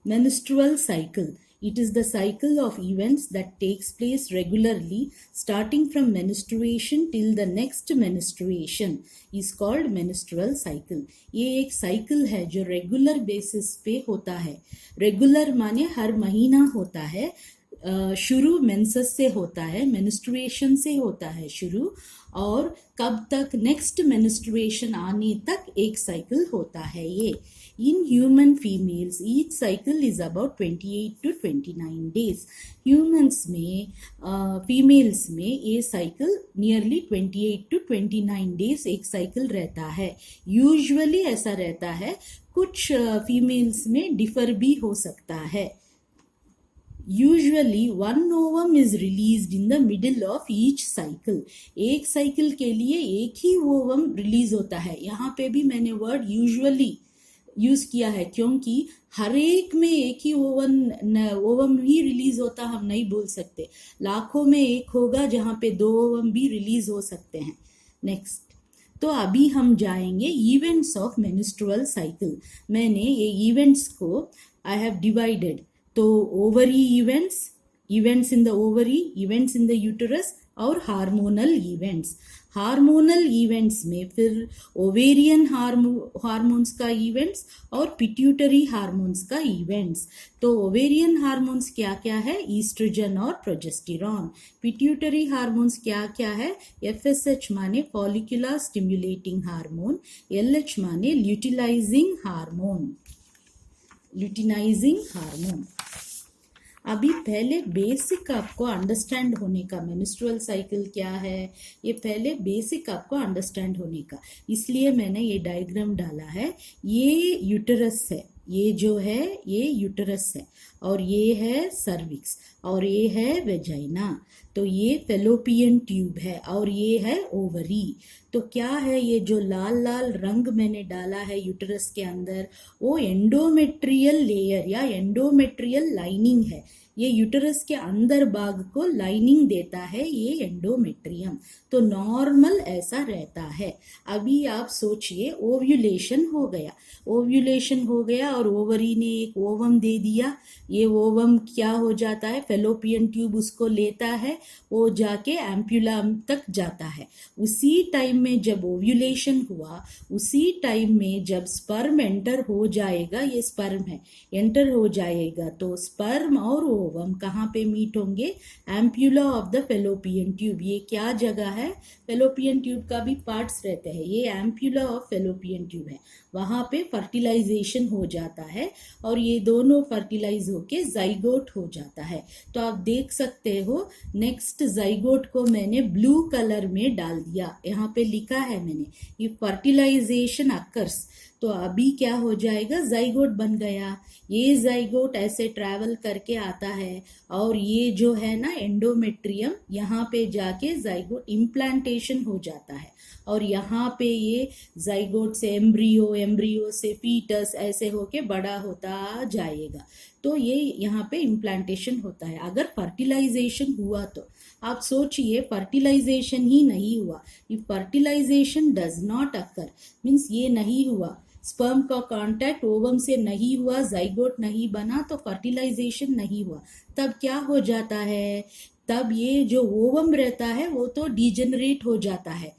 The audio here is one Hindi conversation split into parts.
Menstrual cycle. It is the cycle of events that takes place regularly starting from menstruation till the next menstruation is called menstrual cycle. ये एक cycle है जो regular basis पे होता है. Regular माने हर महीना होता है. शुरू मेंसेस से होता है, मेंस्ट्रुएशन से होता है शुरू, और कब तक नेक्स्ट मेंस्ट्रुएशन आने तक एक साइकिल होता है ये. In human females each cycle is about 28 to 29 days. Humans में फीमेल्स में ये साइकिल नियरली 28 to 29 days एक साइकिल रहता है. यूजुअली ऐसा रहता है, कुछ फीमेल्स में डिफर भी हो सकता है. Usually one ovum is released in the middle of each cycle. एक साइकिल के लिए एक ही ओवम रिलीज होता है. यहाँ पे भी मैंने वर्ड यूजुअली यूज किया है क्योंकि हर एक में एक ही ओवम ही रिलीज होता हम नहीं बोल सकते. लाखों में एक होगा जहाँ पे 2 ओवम भी रिलीज हो सकते हैं. नेक्स्ट, तो अभी हम जाएंगे इवेंट्स ऑफ मेंस्ट्रुअल साइकिल. मैंने ये इवेंट्स को आई हैव डिवाइडेड. तो ovary events, events in the ovary, events in the uterus और हार्मोनल इवेंट्स. हार्मोनल इवेंट्स में फिर ओवेरियन हार्मोन्स का इवेंट्स और पिट्यूटरी हार्मोन्स का इवेंट्स. तो ओवेरियन हार्मोन्स क्या क्या है? ईस्ट्रोजन और प्रोजेस्टेरॉन. पिट्यूटरी हार्मोन्स क्या क्या है? FSH माने फॉलिकुलर स्टिमुलेटिंग हार्मोन, LH माने ल्यूटिलाइजिंग हार्मोन, ल्यूटिनाइजिंग हार्मोन. अभी पहले बेसिक आपको अंडरस्टैंड होने का, मेंस्ट्रुअल साइकिल क्या है ये पहले बेसिक आपको अंडरस्टैंड होने का, इसलिए मैंने ये डायग्राम डाला है. ये यूटरस है, ये जो है ये यूटरस है, और ये है सर्विक्स, और ये है वेजाइना. तो ये फेलोपियन ट्यूब है, और ये है ओवरी. तो क्या है ये जो लाल लाल रंग मैंने डाला है यूटरस के अंदर, वो एंडोमेट्रियल लेयर या एंडोमेट्रियल लाइनिंग है. ये यूटरस के अंदर भाग को लाइनिंग देता है ये एंडोमेट्रियम. तो नॉर्मल ऐसा रहता है. अभी आप सोचिए ओव्यूलेशन हो गया, ओव्यूलेशन हो गया और ओवरी ने एक ओवम दे दिया. ये ओवम क्या हो जाता है? फेलोपियन ट्यूब उसको लेता है, वो जाके एम्प्यूला तक जाता है. उसी टाइम में जब ओव्यूलेशन हुआ, उसी टाइम में जब स्पर्म एंटर हो जाएगा, ये स्पर्म है, एंटर हो जाएगा, तो स्पर्म और ओवम कहाँ पे मीट होंगे? Ampulla of the fallopian tube. ये क्या जगह है? फेलोपियन ट्यूब का भी पार्ट्स रहते हैं. ये एम्प्यूला ऑफ फेलोपियन ट्यूब है. वहां पे फर्टिलाइजेशन हो जाता है और ये दोनों फर्टिलाइज होके जाइगोट हो जाता है. तो आप देख सकते हो नेक्स्ट जाइगोट को मैंने ब्लू कलर में डाल दिया. यहाँ पे लिखा है मैंने, ये फर्टिलाइजेशन अकर्स. तो अभी क्या हो जाएगा? जाइगोट बन गया. ये जाइगोट ऐसे ट्रैवल करके आता है और ये जो है ना एंडोमेट्रियम, यहाँ पे जाके जाइगोट इम्प्लांटेशन हो जाता है, और यहाँ पे ये जाइगोट से एम्ब्रियो, एम्ब्रियो से फीटस ऐसे होके बड़ा होता जाएगा. तो ये यहाँ पे इम्प्लांटेशन होता है. अगर फर्टिलाइजेशन हुआ तो आप सोचिए, फर्टिलाइजेशन ही नहीं हुआ, if fertilization does not occur means ये नहीं हुआ, स्पर्म का कांटेक्ट ओवम से नहीं हुआ, जाइगोट नहीं बना, तो फर्टिलाइजेशन नहीं हुआ. तब क्या हो जाता है? तब ये जो ओवम रहता है वो तो डिजेनरेट हो जाता है.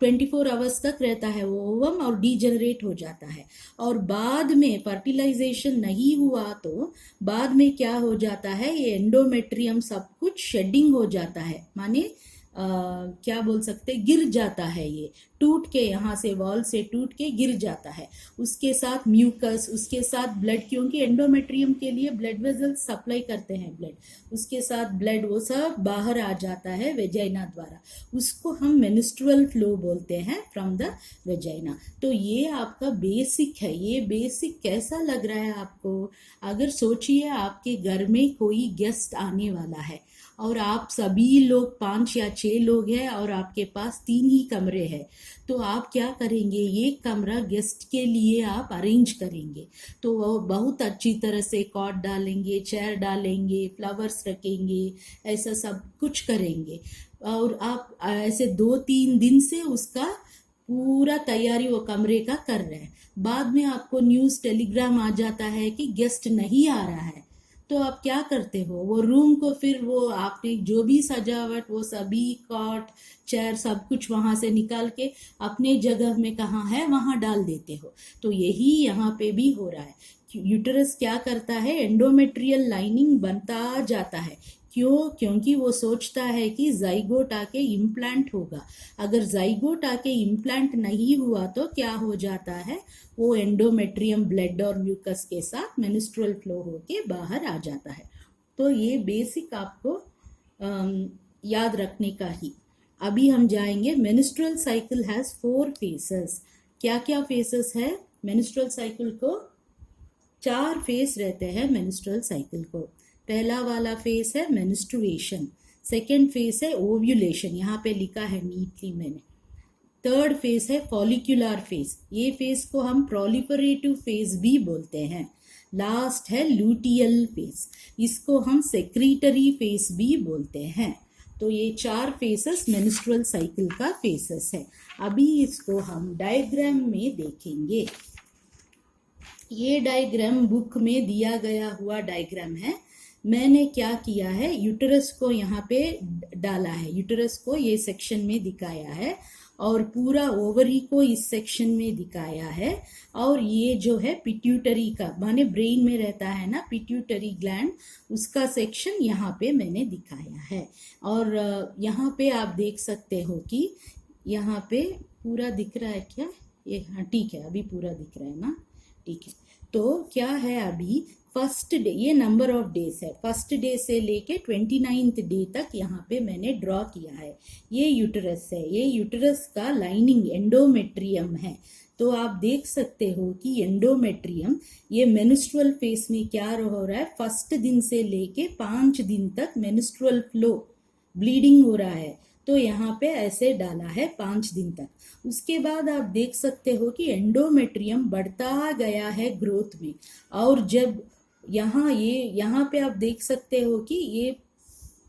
24 आवर्स तक रहता है वो ओवम और डिजेनरेट हो जाता है. और बाद में फर्टिलाइजेशन नहीं हुआ तो बाद में क्या हो जाता है? ये एंडोमेट्रियम सब कुछ शेडिंग हो जाता है, माने क्या बोल सकते, गिर जाता है. ये टूट के, यहाँ से वॉल से टूट के गिर जाता है. उसके साथ म्यूकस, उसके साथ ब्लड, क्योंकि एंडोमेट्रियम के लिए ब्लड वेजल्स सप्लाई करते हैं ब्लड, उसके साथ ब्लड वो सब बाहर आ जाता है वेजाइना द्वारा. उसको हम मेंस्ट्रुअल फ्लो बोलते हैं फ्रॉम द वेजाइना. तो ये आपका बेसिक है. ये बेसिक कैसा लग रहा है आपको? अगर सोचिए आपके घर में कोई गेस्ट आने वाला है और आप सभी लोग 5 या 6 लोग हैं और आपके पास 3 ही कमरे हैं, तो आप क्या करेंगे? ये कमरा गेस्ट के लिए आप अरेंज करेंगे. तो वो बहुत अच्छी तरह से कॉट डालेंगे, चेयर डालेंगे, फ्लावर्स रखेंगे, ऐसा सब कुछ करेंगे. और आप ऐसे 2-3 दिन से उसका पूरा तैयारी वो कमरे का कर रहे हैं, बाद में आपको न्यूज़ टेलीग्राम आ जाता है कि गेस्ट नहीं आ रहा है, तो आप क्या करते हो, वो रूम को फिर वो आपने जो भी सजावट वो सभी कॉट चेयर सब कुछ वहां से निकाल के अपने जगह में कहाँ है वहां डाल देते हो। तो यही यहाँ पे भी हो रहा है। यूटरस क्या करता है, एंडोमेट्रियल लाइनिंग बनता जाता है। क्यों? क्योंकि वो सोचता है कि जाइगोट आके इम्प्लांट होगा। अगर जाइगोट आके इम्प्लांट नहीं हुआ तो क्या हो जाता है, वो एंडोमेट्रियम ब्लड और म्यूकस के साथ मेंस्ट्रुअल फ्लो होके बाहर आ जाता है। तो ये बेसिक आपको याद रखने का ही। अभी हम जाएंगे, मेंस्ट्रुअल साइकिल हैज 4 फेसेस। क्या क्या फेसेस है मेंस्ट्रुअल साइकिल को? 4 फेस रहते हैं मेंस्ट्रुअल साइकिल को। पहला वाला फेस है मेंस्ट्रुएशन, सेकेंड फेस है ओव्यूलेशन, यहाँ पे लिखा है नीटली मैंने। थर्ड फेस है फॉलिक्यूलर फेस, ये फेस को हम प्रोलिफरेटिव फेस भी बोलते हैं। लास्ट है लूटियल फेस, इसको हम सेक्रीटरी फेस भी बोलते हैं। तो ये 4 फेसेस मेंस्ट्रुअल साइकिल का फेसेस है। अभी इसको हम डायग्राम में देखेंगे। ये डायग्राम बुक में दिया गया हुआ डायग्राम है। मैंने क्या किया है, यूटरस को यहाँ पे डाला है, यूटरस को ये सेक्शन में दिखाया है और पूरा ओवरी को इस सेक्शन में दिखाया है। और ये जो है पिट्यूटरी का, माने ब्रेन में रहता है ना पिट्यूटरी ग्लैंड, उसका सेक्शन यहाँ पे मैंने दिखाया है। और यहाँ पे आप देख सकते हो कि यहाँ पे पूरा दिख रहा है क्या ये? हाँ ठीक है, अभी पूरा दिख रहा है ना, ठीक है। तो क्या है, अभी फर्स्ट डे, ये नंबर ऑफ डेज है, फर्स्ट डे से लेके 29th डे तक यहाँ पे मैंने ड्रॉ किया है। ये यूटरस है, ये यूटरस का लाइनिंग एंडोमेट्रियम है। तो आप देख सकते हो कि एंडोमेट्रियम ये मेंस्ट्रुअल फेस में क्या हो रहा है, फर्स्ट दिन से लेके 5 दिन तक मेंस्ट्रुअल फ्लो ब्लीडिंग हो रहा है। तो यहाँ पे ऐसे डाला है 5 दिन तक। उसके बाद आप देख सकते हो कि एंडोमेट्रियम बढ़ता गया है ग्रोथ में। और जब यहाँ पे आप देख सकते हो कि ये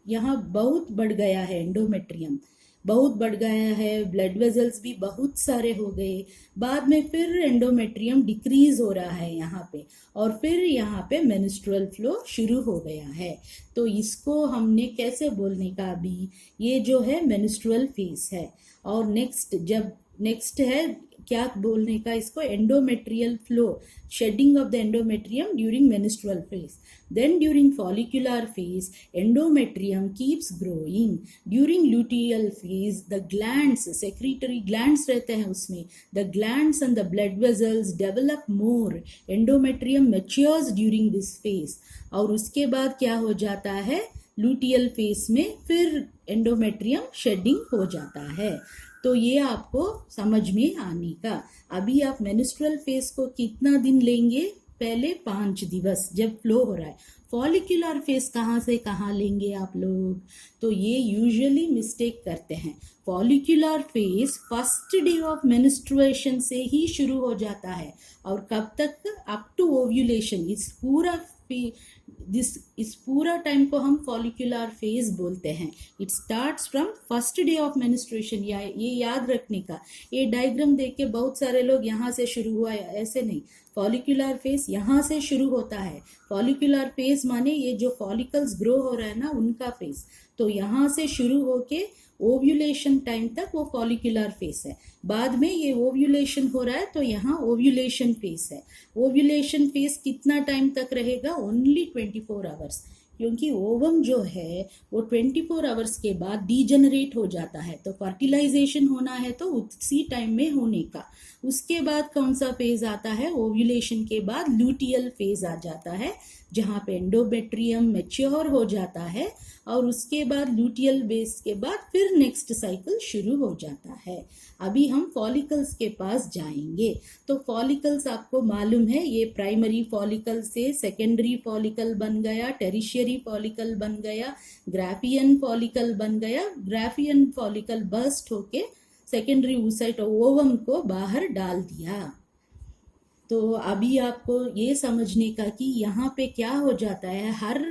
यहाँ बहुत बढ़ गया है, एंडोमेट्रियम बहुत बढ़ गया है, ब्लड वेजल्स भी बहुत सारे हो गए। बाद में फिर एंडोमेट्रियम डिक्रीज हो रहा है यहाँ पे, और फिर यहाँ पे मेंस्ट्रुअल फ्लो शुरू हो गया है। तो इसको हमने कैसे बोलने का, अभी ये जो है मेंस्ट्रुअल फेस है। और नेक्स्ट है क्या बोलने का इसको, endometrial flow, shedding of the endometrium during menstrual phase. Then during follicular phase endometrium keeps growing. During luteal phase the glands, secretory glands रहते हैं उसमें, the glands and the blood vessels develop more. Endometrium matures during this phase. और उसके बाद क्या हो जाता है, लूटियल फेज में फिर एंडोमेट्रियम शेडिंग हो जाता है। तो ये आपको समझ में आने का। अभी आप मेंस्ट्रुअल फेज को कितना दिन लेंगे, पहले 5 दिवस जब फ्लो हो रहा है। फॉलिक्यूलर फेज कहाँ से कहाँ लेंगे आप लोग, तो ये यूजुअली मिस्टेक करते हैं। Follicular phase first day of menstruation से ही शुरू हो जाता है, और कब तक, अप टू ओव्यूलेशन। इस पूरा टाइम को हम फॉलिक्यूलर फेज बोलते हैं। It starts from first day of menstruation. ये याद रखने का। ये डायग्राम देख के बहुत सारे लोग यहाँ से शुरू हुआ है, ऐसे नहीं। फॉलिक्यूलर फेज यहाँ से शुरू होता है। फॉलिक्यूलर फेज माने ये जो फॉलिकल्स ग्रो हो रहा है ना, उनका फेज। तो यहाँ से शुरू होके ओव्यूलेशन टाइम तक वो फॉलिक्यूलर फेस है। बाद में ये ओव्यूलेशन हो रहा है तो यहाँ ओव्यूलेशन फेस है। ओव्यूलेशन फेस कितना टाइम तक रहेगा, ओनली 24 आवर्स, क्योंकि ओवम जो है वो 24 आवर्स के बाद डीजनरेट हो जाता है। तो फर्टिलाइजेशन होना है तो उसी टाइम में होने का। उसके बाद कौन सा फेज आता है, ओव्यूलेशन के बाद लूटियल फेज आ जाता है, जहाँ पे एंडोमेट्रियम मैच्योर हो जाता है। और उसके बाद लूटियल बेस के बाद फिर नेक्स्ट साइकिल शुरू हो जाता है। अभी हम फॉलिकल्स के पास जाएंगे। तो फॉलिकल्स आपको मालूम है, ये प्राइमरी फॉलिकल से सेकेंडरी फॉलिकल बन गया, टेरिशियरी फॉलिकल बन गया, ग्राफियन फॉलिकल बन गया। ग्राफियन फॉलिकल बर्स्ट होके सेकेंडरी oocyte ओवम को बाहर डाल दिया। तो अभी आपको ये समझने का कि यहाँ पे क्या हो जाता है, हर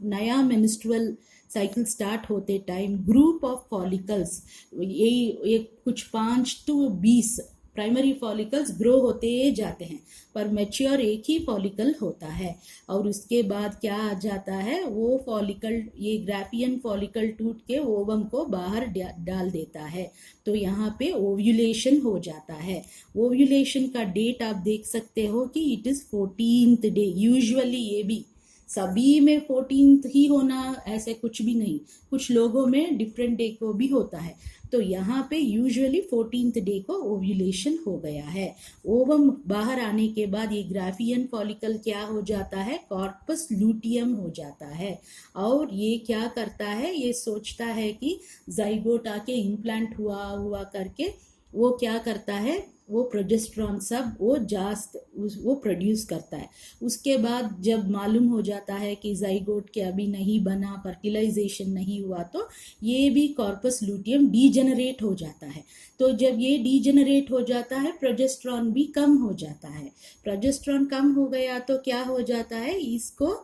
नया मेंस्ट्रुअल साइकिल स्टार्ट होते टाइम ग्रुप ऑफ फॉलिकल्स, ये कुछ 5 to 20 प्राइमरी फॉलिकल्स ग्रो होते जाते हैं, पर मैच्योर एक ही फॉलिकल होता है। और उसके बाद क्या आ जाता है, वो फॉलिकल, ये ग्राफियन फॉलिकल टूट के ओवम को बाहर डाल देता है। तो यहाँ पे ओव्यूलेशन हो जाता है। ओव्यूलेशन का डेट आप देख सकते हो कि it is 14th day. Usually ये भी सभी में 14th ही होना ऐसे कुछ भी नहीं, कुछ लोगों में डिफरेंट डे को भी होता है। तो यहाँ पे यूजुअली 14th डे को ओव्यूलेशन हो गया है। ओवम बाहर आने के बाद ये ग्राफियन फॉलिकल क्या हो जाता है, कॉर्पस लूटियम हो जाता है। और ये क्या करता है, ये सोचता है कि जाइगोट आके इम्प्लांट हुआ करके वो क्या करता है, वो प्रोजेस्टेरॉन सब वो प्रोड्यूस करता है। उसके बाद जब मालूम हो जाता है कि जाइगोट के अभी नहीं बना, फर्टिलाइजेशन नहीं हुआ, तो ये भी कॉर्पस लूटियम डीजेनरेट हो जाता है। तो जब ये डीजेनरेट हो जाता है, प्रोजेस्टेरॉन भी कम हो जाता है। प्रोजेस्टेरॉन कम हो गया तो क्या हो जाता है, इसको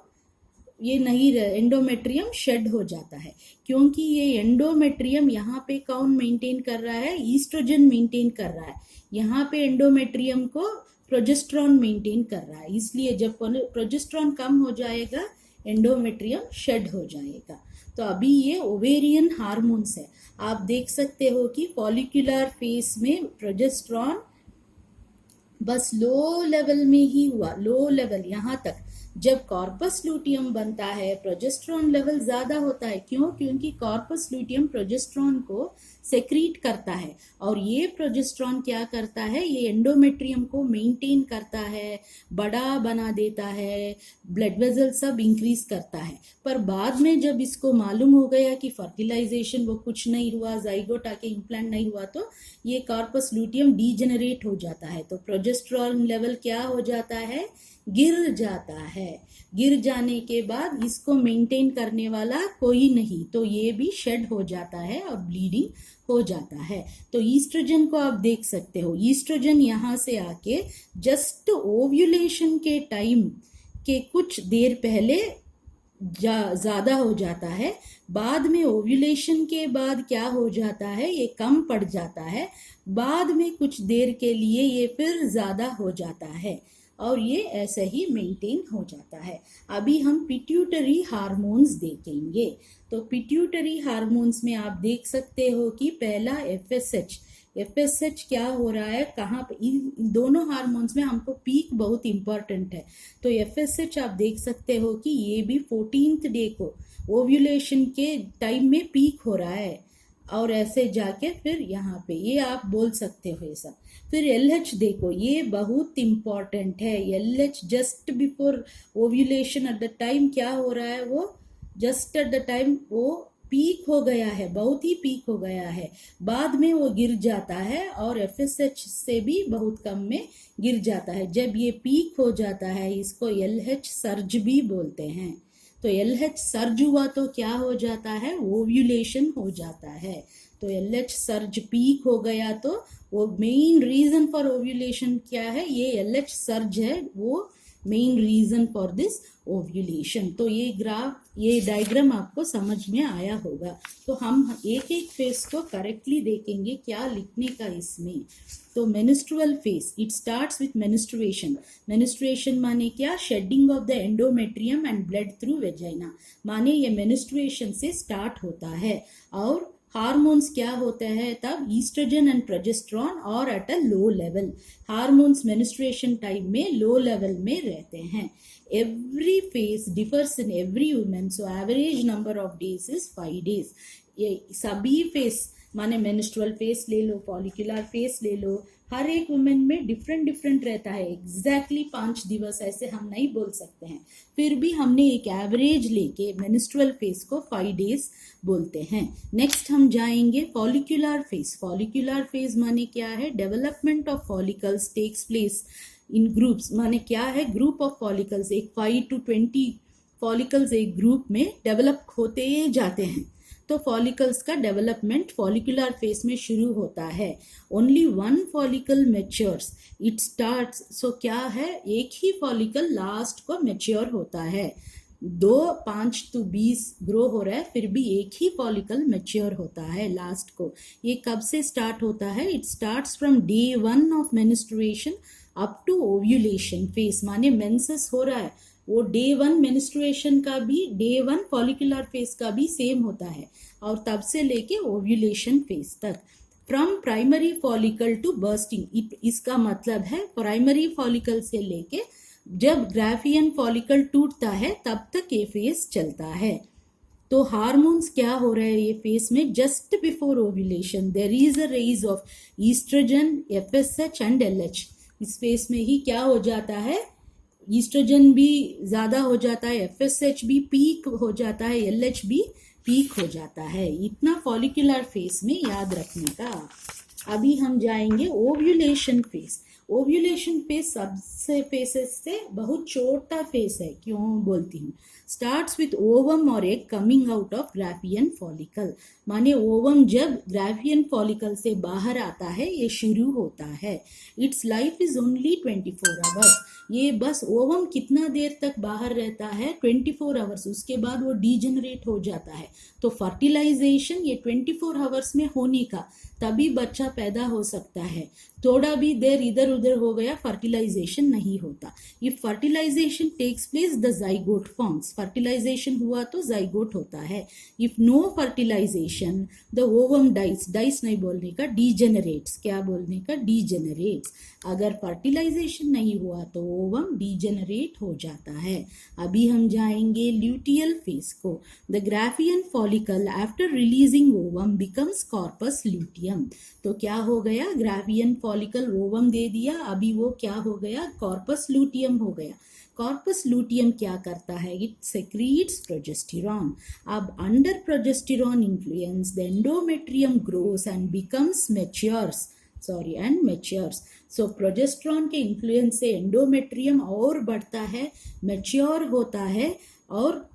ये नहीं एंडोमेट्रियम शेड हो जाता है, क्योंकि ये एंडोमेट्रियम यहाँ पे कौन मेंटेन कर रहा है, ईस्ट्रोजन मेंटेन कर रहा है। यहाँ पे एंडोमेट्रियम को प्रोजेस्टेरॉन मेंटेन कर रहा है। इसलिए जब प्रोजेस्टेरॉन कम हो जाएगा, एंडोमेट्रियम शेड हो जाएगा। तो अभी ये ओवेरियन हार्मोन्स है। आप देख सकते हो कि फॉलिकुलर फेस में प्रोजेस्टेरॉन बस लो लेवल में ही हुआ, लो लेवल यहाँ तक। जब कॉर्पस लूटियम बनता है, प्रोजेस्टेरॉन लेवल ज्यादा होता है। क्यों? क्योंकि कॉर्पस लूटियम प्रोजेस्टेरॉन को सेक्रीट करता है, और ये प्रोजेस्टेरॉन क्या करता है, ये एंडोमेट्रियम को मेंटेन करता है, बड़ा बना देता है, ब्लड वेसल सब इंक्रीज करता है। पर बाद में जब इसको मालूम हो गया कि फर्टिलाइजेशन वो कुछ नहीं हुआ, जाइगोट आके इम्प्लांट नहीं हुआ, तो ये कॉर्पस लूटियम डीजेनरेट हो जाता है। तो प्रोजेस्टेरॉन लेवल क्या हो जाता है, गिर जाता है। गिर जाने के बाद इसको मेंटेन करने वाला कोई नहीं, तो ये भी शेड हो जाता है और ब्लीडिंग हो जाता है। तो ईस्ट्रोजन को आप देख सकते हो, ईस्ट्रोजन यहाँ से आके जस्ट ओव्यूलेशन के टाइम के कुछ देर पहले ज्यादा हो जाता है। बाद में ओव्यूलेशन के बाद क्या हो जाता है, ये कम पड़ जाता है। बाद में कुछ देर के लिए ये फिर ज्यादा हो जाता है, और ये ऐसे ही मेंटेन हो जाता है। अभी हम पिट्यूटरी हार्मोन्स देखेंगे। तो पिट्यूटरी हार्मोन्स में आप देख सकते हो कि पहला एफएसएच क्या हो रहा है, कहाँ पे, इन दोनों हार्मोन्स में हमको पीक बहुत इंपॉर्टेंट है। तो एफएसएच आप देख सकते हो कि ये भी 14th डे को ओव्यूलेशन के टाइम में पीक हो रहा है, और ऐसे जाके फिर यहाँ पे ये आप बोल सकते हो ये सब। फिर एलएच देखो, ये बहुत इंपॉर्टेंट है। LH just before ovulation at the time क्या हो रहा है, वो जस्ट एट द टाइम वो पीक हो गया है, बहुत ही पीक हो गया है। बाद में वो गिर जाता है, और एफएसएच से भी बहुत कम में गिर जाता है। जब ये पीक हो जाता है, इसको एलएच सर्ज भी बोलते हैं। तो एलएच सर्ज हुआ तो क्या हो जाता है, ओव्यूलेशन हो जाता है। तो एलएच सर्ज पीक हो गया तो वो मेन रीजन फॉर ओव्यूलेशन क्या है, ये एलएच सर्ज है, वो main reason for this ovulation. तो ये डायग्राम आपको समझ में आया होगा। तो हम एक एक फेस को करेक्टली देखेंगे क्या लिखने का इसमें। तो मेनिस्ट्रुअल फेस, इट स्टार्ट्स विथ मेनिस्ट्रुएशन। मेनिस्ट्रुएशन माने क्या, shading of the endometrium and blood through vagina, माने ये मेनिस्ट्रुएशन से स्टार्ट होता है। और हार्मोन्स क्या होते हैं तब, ईस्ट्रोजन एंड प्रोजेस्टेरॉन, और at a low level. Hormones menstruation time में लो लेवल में रहते हैं। Every phase differs in every women, so average number of days is 5 days। ये सभी फेस माने मेनिस्ट्रुअल फेस ले लो, फॉलिकुलर फेस ले लो, हर एक वुमेन में डिफरेंट रहता है। एग्जैक्टली 5 दिवस ऐसे हम नहीं बोल सकते हैं, फिर भी हमने एक एवरेज लेके मेनिस्ट्रुअल फेस को 5 days बोलते हैं। नेक्स्ट हम जाएंगे फॉलिकुलर फेस। फॉलिकुलर फेस माने क्या है, development of follicles takes place in groups, माने क्या है, ग्रुप ऑफ फॉलिकल्स, एक 5 to 20 फॉलिकल्स एक ग्रुप में डेवलप होते जाते हैं। तो फॉलिकल्स का डेवलपमेंट फॉलिकुलर फेस में शुरू होता है। Only 1 follicle matures, it starts, so क्या है, एक ही फॉलिकल लास्ट को मैच्योर होता है। 5 to 20 ग्रो हो रहा है, फिर भी एक ही फॉलिकल मैच्योर होता है लास्ट को। ये कब से स्टार्ट होता है? It starts from day 1 of menstruation up to ovulation phase, माने मेंसेस हो रहा है, वो डे 1 मेंस्ट्रुएशन का भी, डे 1 फॉलिकुलर फेज का भी सेम होता है, और तब से लेके ओव्यूलेशन फेज तक। From primary follicle to bursting, इसका मतलब है प्राइमरी फॉलिकल से लेके जब ग्राफियन फॉलिकल टूटता है तब तक ये फेज चलता है। तो हार्मोन्स क्या हो रहे हैं ये फेज में? Just before ovulation there is a raise of estrogen, FSH and LH. इस फेज में ही क्या हो जाता है? ईस्ट्रोजन भी ज्यादा हो जाता है, एफएसएच भी पीक हो जाता है, एलएच भी पीक हो जाता है। इतना फॉलिकुलर फेज में याद रखने का। अभी हम जाएंगे ओव्यूलेशन फेज। ओव्यूलेशन फेज सबसे फेसेस से बहुत छोटा फेज है। क्यों बोलती हूँ? स्टार्ट्स विथ ओवम और egg coming out of Graafian follicle, माने ओवम जब ग्राफियन फॉलिकल से बाहर आता है ये शुरू होता है। It's life is only 24 hours. ये बस ओवम कितना देर तक बाहर रहता है? 24 आवर्स, उसके बाद वो डीजेनरेट हो जाता है। तो फर्टिलाइजेशन ये 24 आवर्स में होने का, तभी बच्चा पैदा हो सकता है। थोड़ा भी देर इधर उधर हो गया, फर्टिलाइजेशन नहीं होता। If fertilization takes place the zygote forms, fertilization हुआ तो जाइगोट होता है। If no fertilization the ovum dies, dies नहीं बोलने का, डीजेनरेट्स, क्या बोलने का? डीजेनरेट्स। अगर फर्टिलाइजेशन नहीं हुआ तो ओवम डीजेनरेट हो जाता है। अभी हम जाएंगे ल्यूटियल फेज को। The Graafian follicle after releasing ovum becomes corpus luteum. तो क्या हो गया? ग्राफियन फॉलिकल ओवम दे दिया, अभी वो क्या हो गया? कॉर्पस ल्यूटियम हो गया। कॉर्पस लूटियम क्या करता है? It secretes progesterone. अब under progesterone influence the endometrium grows and becomes matures, matures. So progesterone के इन्फ्लुएंस से एंडोमेट्रियम और बढ़ता है, मैच्योर होता है और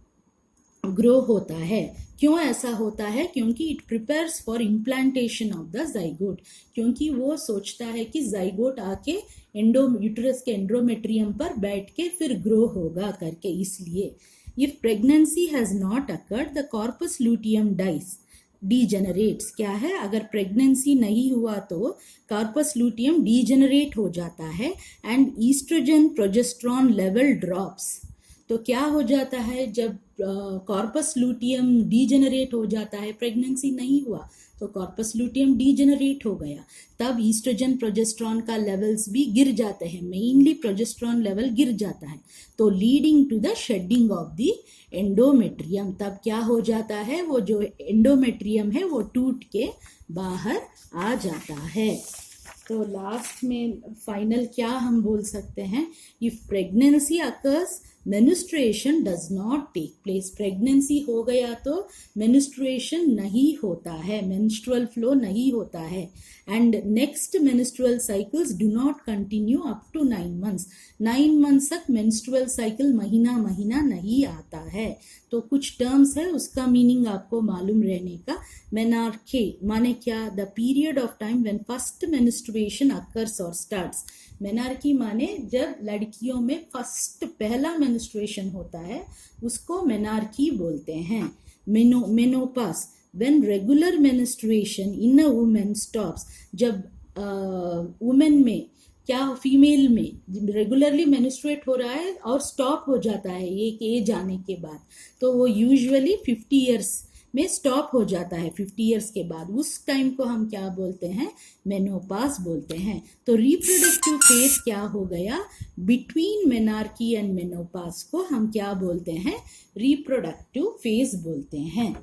ग्रो होता है। क्यों ऐसा होता है? क्योंकि it prepares for implantation of the zygote, क्योंकि वो सोचता है कि जाइगोट आके यूट्रस के एंडोमेट्रियम पर बैठ के फिर ग्रो होगा करके, इसलिए। If pregnancy has not occurred the corpus luteum dice, degenerates. क्या है? अगर प्रेगनेंसी नहीं हुआ तो कॉर्पस लूटियम डीजेनरेट हो जाता है and estrogen progesterone level drops. तो क्या हो जाता है? जब कॉर्पस लूटियम डीजेनरेट हो जाता है, प्रेगनेंसी नहीं हुआ तो कॉर्पस लूटियम डीजेनरेट हो गया, तब ईस्ट्रोजन प्रोजेस्टेरॉन का लेवल्स भी गिर जाते हैं, मेनली प्रोजेस्टेरॉन लेवल गिर जाता है, तो leading to the shedding of the endometrium. तब क्या हो जाता है? वो जो एंडोमेट्रियम है वो टूट के बाहर आ जाता है। तो लास्ट में फाइनल क्या हम बोल सकते हैं? If pregnancy occurs menstruation does not take place. Pregnancy हो गया तो मेन्स्ट्रुएशन नहीं होता है, मेंस्ट्रुअल फ्लो नहीं होता है। And next menstrual cycles do not continue up to 9 months. 9 months तक मेंस्ट्रुअल साइकिल महीना महीना नहीं आता है। तो कुछ टर्म्स है, उसका मीनिंग आपको मालूम रहने का। मेनार्के माने क्या? The period of time when first menstruation occurs और स्टार्ट्स। मेनार्की माने जब लड़कियों में फर्स्ट पहला मेंस्ट्रुएशन होता है उसको मेनार्की बोलते हैं। Menopause when regular menstruation in a woman stops. जब वुमेन में क्या, फीमेल में रेगुलरली मेंस्ट्रुएट हो रहा है और स्टॉप हो जाता है एक एज आने के बाद, तो वो यूजुअली 50 ईयर्स में स्टॉप हो जाता है। 50 ईयर्स के बाद उस टाइम को हम क्या बोलते हैं? मेनोपास बोलते हैं। तो रिप्रोडक्टिव फेज क्या हो गया? बिटवीन मेनार्की एंड मेनोपास को हम क्या बोलते हैं? रिप्रोडक्टिव फेज बोलते हैं।